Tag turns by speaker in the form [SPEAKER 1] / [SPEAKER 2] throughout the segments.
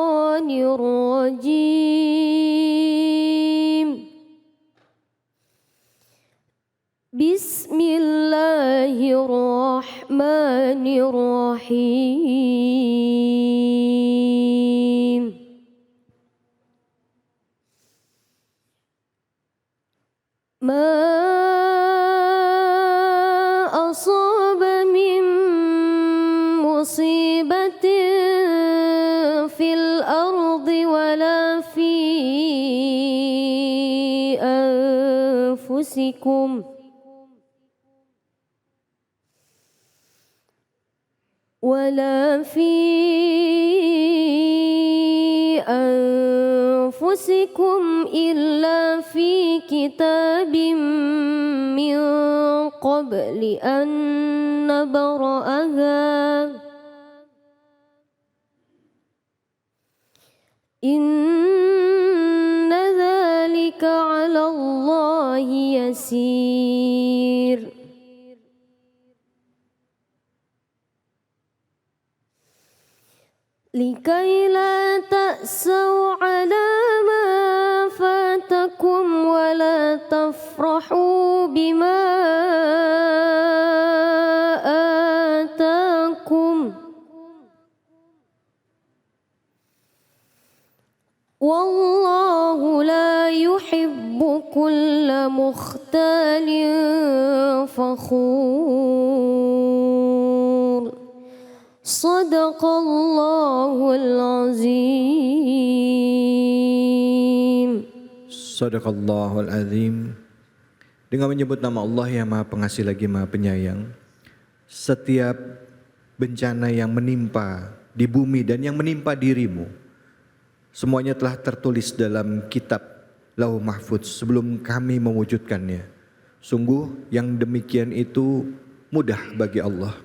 [SPEAKER 1] الشيطان الرجيم بسم الله الرحمن الرحيم ما أصاب من مصيبة في الأرض ولا في أنفسكم إلا في كتاب من قبل أن نبرأها إن ذلك على الله يسير لكي لا تأسوا على ما فاتكم ولا تفرحوا بما آتاكم والله لا يحب كل مختال فخور Sadaqallahul azim.
[SPEAKER 2] Sadaqallahul azim. Dengan menyebut nama Allah yang Maha Pengasih lagi Maha Penyayang, setiap bencana yang menimpa di bumi dan yang menimpa dirimu, semuanya telah tertulis dalam kitab Lauh Mahfudz sebelum kami mewujudkannya. Sungguh yang demikian itu mudah bagi Allah.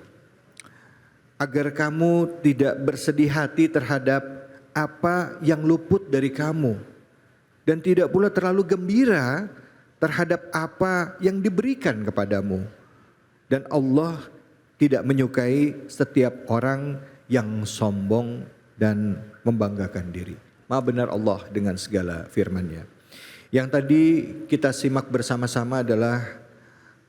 [SPEAKER 2] Agar kamu tidak bersedih hati terhadap apa yang luput dari kamu, dan tidak pula terlalu gembira terhadap apa yang diberikan kepadamu. Dan Allah tidak menyukai setiap orang yang sombong dan membanggakan diri. Maha benar Allah dengan segala firman-Nya. Yang tadi kita simak bersama-sama adalah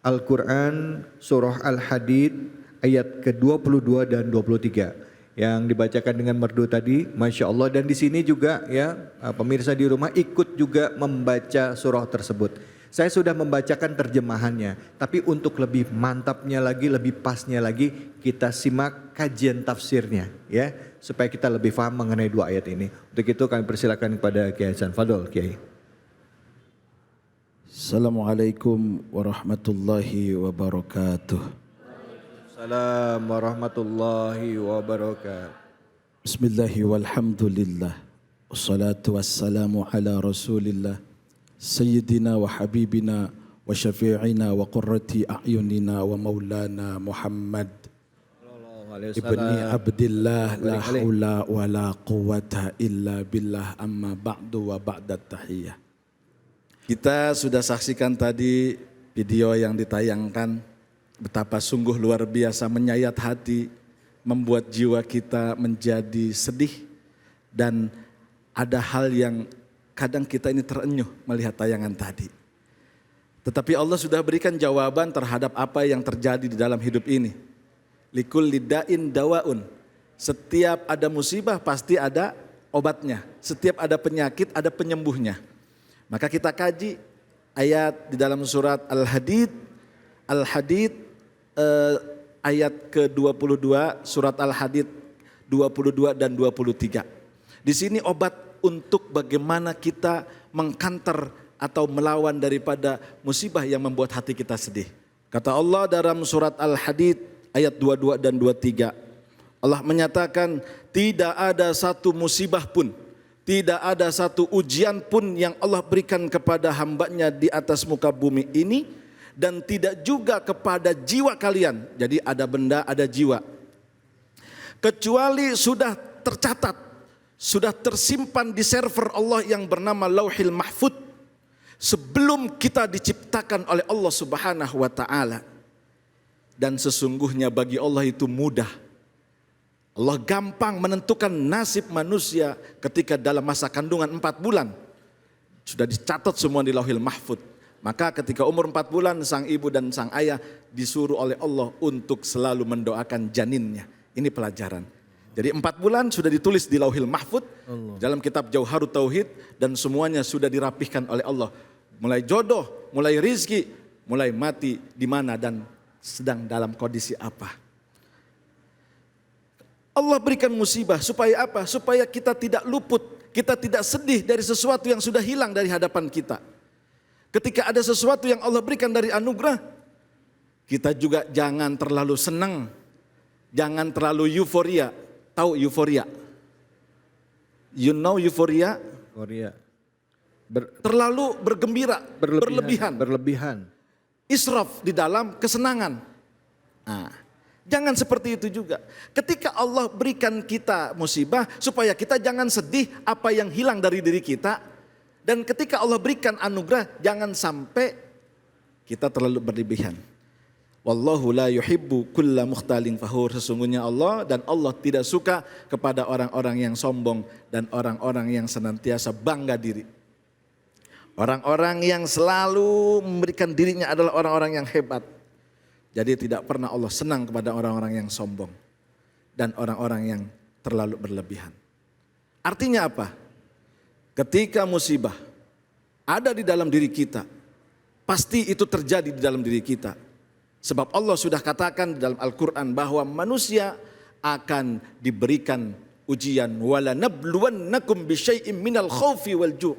[SPEAKER 2] Al-Quran surah Al-Hadid ayat ke-22 dan 23 yang dibacakan dengan merdu tadi, Masya Allah. Dan di sini juga ya pemirsa di rumah ikut juga membaca surah tersebut. Saya sudah membacakan terjemahannya, tapi untuk lebih mantapnya lagi, lebih pasnya lagi, kita simak kajian tafsirnya ya, supaya kita lebih paham mengenai dua ayat ini. Untuk itu kami persilakan kepada Kiai Hasan. Fadol Kiai.
[SPEAKER 3] Assalamualaikum warahmatullahi wabarakatuh.
[SPEAKER 2] Assalamualaikum warahmatullahi wabarakatuh.
[SPEAKER 3] Bismillahi walhamdulillah. Wassalatu wassalamu ala rasulillah. Sayyidina wa habibina wa syafi'ina wa qurrati a'yunina wa maulana Muhammad ibni Abdillah la hawla wa la quwata illa billah amma ba'du wa ba'da tahiyah. Kita sudah saksikan tadi video yang ditayangkan, betapa sungguh luar biasa menyayat hati, membuat jiwa kita menjadi sedih. Dan ada hal yang kadang kita ini terenyuh melihat tayangan tadi. Tetapi Allah sudah berikan jawaban terhadap apa yang terjadi di dalam hidup ini. Likulli da'in dawaun. Setiap ada musibah pasti ada obatnya. Setiap ada penyakit ada penyembuhnya. Maka kita kaji ayat di dalam surat Al-Hadid ayat ke-22, surat Al-Hadid 22 dan 23. Di sini obat untuk bagaimana kita mengkanter atau melawan daripada musibah yang membuat hati kita sedih. Kata Allah dalam surat Al-Hadid ayat 22 dan 23. Allah menyatakan tidak ada satu musibah pun, tidak ada satu ujian pun yang Allah berikan kepada hambanya di atas muka bumi ini, dan tidak juga kepada jiwa kalian. Jadi ada benda, ada jiwa, kecuali sudah tercatat, sudah tersimpan di server Allah yang bernama Lauhil Mahfudz sebelum kita diciptakan oleh Allah Subhanahu wa taala. Dan sesungguhnya bagi Allah itu mudah. Allah gampang menentukan nasib manusia ketika dalam masa kandungan 4 bulan. Sudah dicatat semua di Lauhil Mahfud. Maka ketika umur 4 bulan sang ibu dan sang ayah disuruh oleh Allah untuk selalu mendoakan janinnya. Ini pelajaran. Jadi 4 bulan sudah ditulis di Lauhil Mahfud dalam kitab Jauharut Tauhid dan semuanya sudah dirapihkan oleh Allah. Mulai jodoh, mulai rizki, mulai mati di mana dan sedang dalam kondisi apa. Allah berikan musibah supaya apa? Supaya kita tidak luput, kita tidak sedih dari sesuatu yang sudah hilang dari hadapan kita. Ketika ada sesuatu yang Allah berikan dari anugerah, kita juga jangan terlalu senang, jangan terlalu euforia. Tahu euforia? You know euforia?
[SPEAKER 2] Korea.
[SPEAKER 3] Terlalu bergembira, berlebihan. Israf di dalam kesenangan. Nah, jangan seperti itu juga. Ketika Allah berikan kita musibah, supaya kita jangan sedih apa yang hilang dari diri kita. Dan ketika Allah berikan anugerah, jangan sampai kita terlalu berlebihan. Wallahu la yuhibbu kulla mukhtalin fakhur. Sesungguhnya Allah dan Allah tidak suka kepada orang-orang yang sombong dan orang-orang yang senantiasa bangga diri. Orang-orang yang selalu memberikan dirinya adalah orang-orang yang hebat. Jadi tidak pernah Allah senang kepada orang-orang yang sombong dan orang-orang yang terlalu berlebihan. Artinya apa? Ketika musibah ada di dalam diri kita, pasti itu terjadi di dalam diri kita. Sebab Allah sudah katakan di dalam Al-Quran bahwa manusia akan diberikan ujian. Wala nabluwannakum bisyai'im minal khawfi wal ju'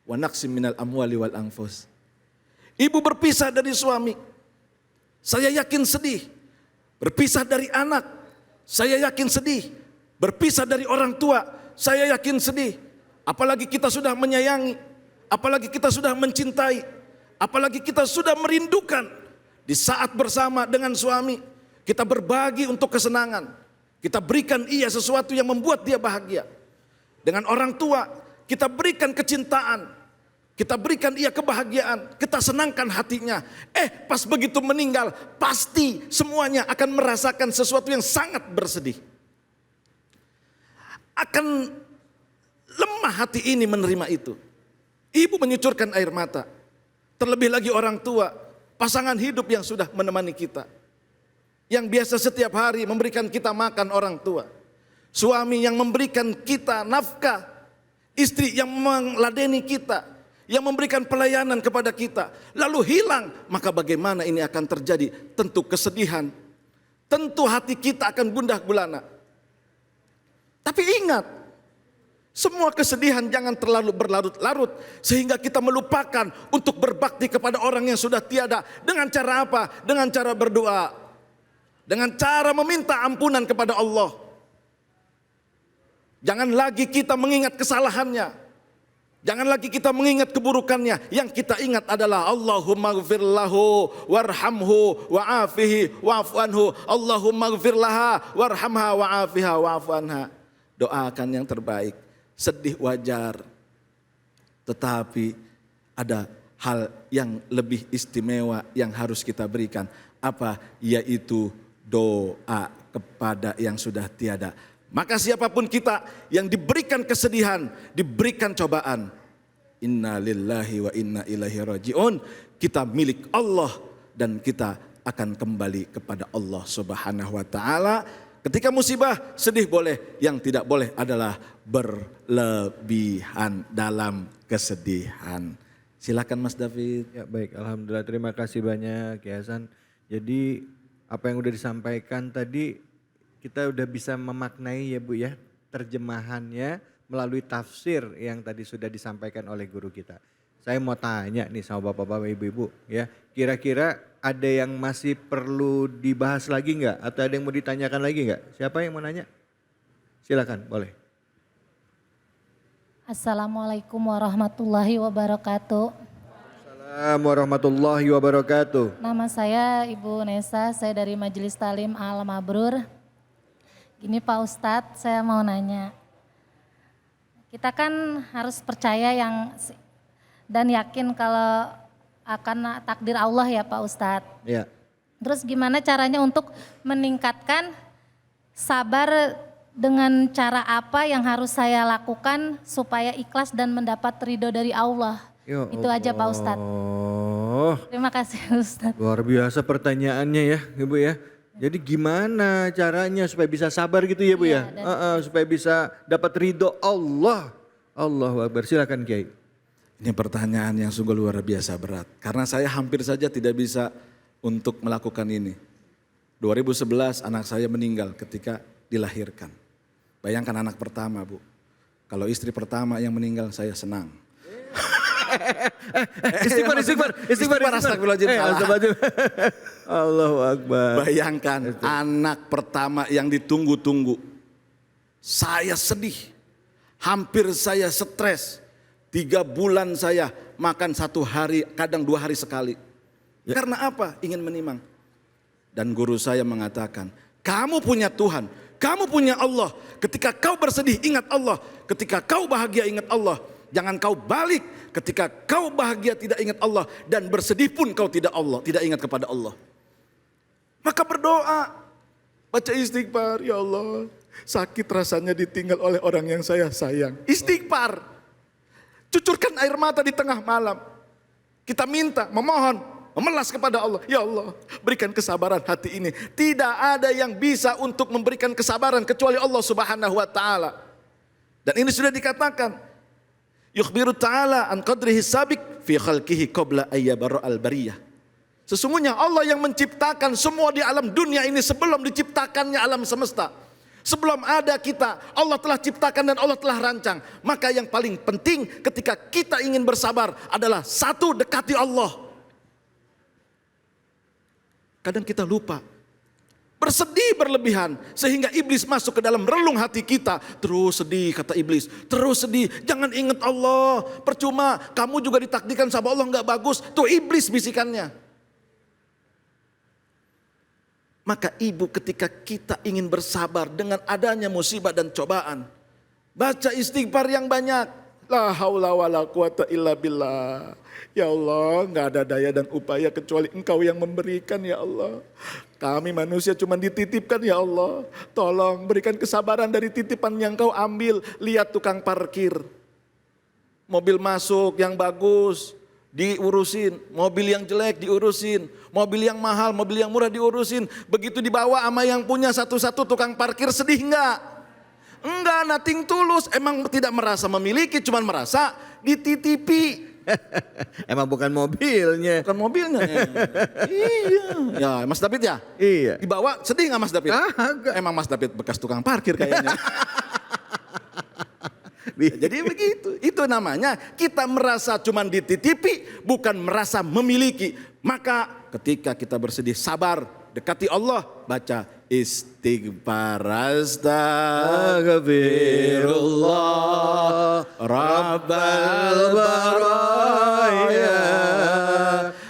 [SPEAKER 3] wa naqsim minal amwali wal anfus. Ibu berpisah dari suami, saya yakin sedih. Berpisah dari anak, saya yakin sedih. Berpisah dari orang tua, saya yakin sedih. Apalagi kita sudah menyayangi, apalagi kita sudah mencintai, apalagi kita sudah merindukan. Di saat bersama dengan suami, kita berbagi untuk kesenangan. Kita berikan ia sesuatu yang membuat dia bahagia. Dengan orang tua, kita berikan kecintaan. Kita berikan ia kebahagiaan, kita senangkan hatinya. Pas begitu meninggal, pasti semuanya akan merasakan sesuatu yang sangat bersedih. Akan lemah hati ini menerima itu. Ibu menyucurkan air mata. Terlebih lagi orang tua, pasangan hidup yang sudah menemani kita. Yang biasa setiap hari memberikan kita makan orang tua. Suami yang memberikan kita nafkah. Istri yang meladeni kita. Yang memberikan pelayanan kepada kita, lalu hilang, maka bagaimana ini akan terjadi? Tentu kesedihan, tentu hati kita akan gundah gulana. Tapi ingat, semua kesedihan jangan terlalu berlarut-larut sehingga kita melupakan untuk berbakti kepada orang yang sudah tiada. Dengan cara apa? Dengan cara berdoa, dengan cara meminta ampunan kepada Allah. Jangan lagi kita mengingat kesalahannya. Jangan lagi kita mengingat keburukannya. Yang kita ingat adalah Allahumma gfir lahu warhamhu wa'afihi wa'fu anhu. Allahumma gfir laha warhamha wa'afiha wa'fu anha. Doakan yang terbaik. Sedih wajar. Tetapi ada hal yang lebih istimewa yang harus kita berikan. Apa? Yaitu doa kepada yang sudah tiada. Maka siapapun kita yang diberikan kesedihan, diberikan cobaan, inna lillahi wa inna ilaihi raji'un. Kita milik Allah dan kita akan kembali kepada Allah Subhanahu wa taala. Ketika musibah, sedih boleh, yang tidak boleh adalah berlebihan dalam kesedihan. Silakan Mas David.
[SPEAKER 2] Ya baik, alhamdulillah, terima kasih banyak Ki Hasan. Jadi apa yang udah disampaikan tadi kita udah bisa memaknai ya Bu ya, terjemahannya melalui tafsir yang tadi sudah disampaikan oleh guru kita. Saya mau tanya nih sama bapak-bapak ibu-ibu ya, kira-kira ada yang masih perlu dibahas lagi enggak? Atau ada yang mau ditanyakan lagi enggak? Siapa yang mau nanya? Silakan, boleh.
[SPEAKER 4] Assalamualaikum warahmatullahi wabarakatuh.
[SPEAKER 2] Assalamualaikum warahmatullahi wabarakatuh.
[SPEAKER 4] Nama saya Ibu Nesa, saya dari Majelis Talim Al Mabrur. Gini Pak Ustadz, saya mau nanya. Kita kan harus percaya dan yakin kalau akan takdir Allah ya Pak Ustadz.
[SPEAKER 2] Ya.
[SPEAKER 4] Terus gimana caranya untuk meningkatkan sabar dengan cara apa yang harus saya lakukan supaya ikhlas dan mendapat ridho dari Allah.
[SPEAKER 2] Ya
[SPEAKER 4] Itu aja Pak Ustadz.
[SPEAKER 2] Allah.
[SPEAKER 4] Terima kasih Ustadz.
[SPEAKER 2] Luar biasa pertanyaannya ya Ibu ya. Jadi gimana caranya supaya bisa sabar gitu ya Bu ya? Supaya bisa dapat ridho Allah. Allahu Akbar, silakan Kiai.
[SPEAKER 3] Ini pertanyaan yang sungguh luar biasa berat. Karena saya hampir saja tidak bisa untuk melakukan ini. 2011 anak saya meninggal ketika dilahirkan. Bayangkan anak pertama Bu. Kalau istri pertama yang meninggal saya senang.
[SPEAKER 2] Istighfar,
[SPEAKER 3] astagfirullahaladzim.
[SPEAKER 2] Allahu Akbar.
[SPEAKER 3] Bayangkan anak pertama yang ditunggu-tunggu. Saya sedih, hampir saya stres. 3 bulan saya makan 1 hari, kadang 2 hari sekali. Karena apa? Ingin menimang. Dan guru saya mengatakan, kamu punya Tuhan, kamu punya Allah. Ketika kau bersedih ingat Allah, ketika kau bahagia ingat Allah. Jangan kau balik ketika kau bahagia tidak ingat Allah dan bersedih pun kau tidak ingat kepada Allah. Maka berdoa, baca istighfar, ya Allah, sakit rasanya ditinggal oleh orang yang saya sayang. Istighfar. Cucurkan air mata di tengah malam. Kita minta, memohon, memelas kepada Allah. Ya Allah, berikan kesabaran hati ini. Tidak ada yang bisa untuk memberikan kesabaran kecuali Allah Subhanahu wa taala. Dan ini sudah dikatakan. Yukhbiru ta'ala an qadrihi sabiq fi khalqihi qabla ayyabara al-bariyah. Sesungguhnya Allah yang menciptakan semua di alam dunia ini sebelum diciptakannya alam semesta. Sebelum ada kita, Allah telah ciptakan dan Allah telah rancang. Maka yang paling penting ketika kita ingin bersabar adalah 1, dekati Allah. Kadang kita lupa. Bersedih berlebihan sehingga iblis masuk ke dalam relung hati kita. Terus sedih kata iblis, terus sedih. Jangan ingat Allah, percuma kamu juga ditakdirkan sama Allah gak bagus. Tuh iblis bisikannya. Maka ibu ketika kita ingin bersabar dengan adanya musibah dan cobaan, baca istighfar yang banyak. La haula wala quwata illa billah. Ya Allah, gak ada daya dan upaya kecuali Engkau yang memberikan ya Allah. Kami manusia cuma dititipkan ya Allah. Tolong berikan kesabaran dari titipan yang Kau ambil. Lihat tukang parkir. Mobil masuk yang bagus, diurusin. Mobil yang jelek diurusin. Mobil yang mahal, mobil yang murah diurusin. Begitu dibawa sama yang punya satu-satu tukang parkir, sedih enggak? Enggak, nothing tulus. Emang tidak merasa memiliki, cuma merasa dititipi.
[SPEAKER 2] Emang bukan mobilnya.
[SPEAKER 3] Bukan mobilnya. Iya. Ya Mas David ya?
[SPEAKER 2] Iya.
[SPEAKER 3] Dibawa sedih gak Mas David? Emang Mas David bekas tukang parkir kayaknya. Jadi begitu. Itu namanya kita merasa cuma dititipi, bukan merasa memiliki. Maka ketika kita bersedih sabar, dekati Allah, baca istighfar. Astaghfirullah Rabbal baraya.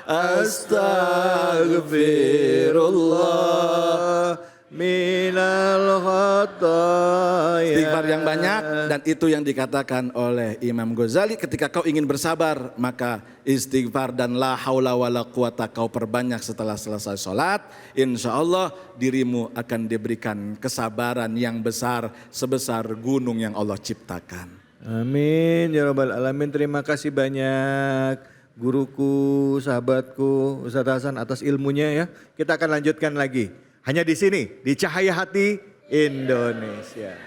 [SPEAKER 3] Astaghfirullah minal khataya. Istighfar yang banyak, dan itu yang dikatakan oleh Imam Ghazali, ketika kau ingin bersabar maka istighfar dan la haula wala quwata kau perbanyak setelah selesai sholat. Insya Allah dirimu akan diberikan kesabaran yang besar sebesar gunung yang Allah ciptakan.
[SPEAKER 2] Amin ya rabbal alamin. Terima kasih banyak guruku, sahabatku Ustadz Hasan atas ilmunya ya. Kita akan lanjutkan lagi hanya di sini di Cahaya Hati Indonesia.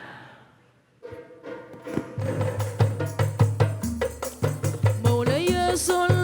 [SPEAKER 5] مولاي صل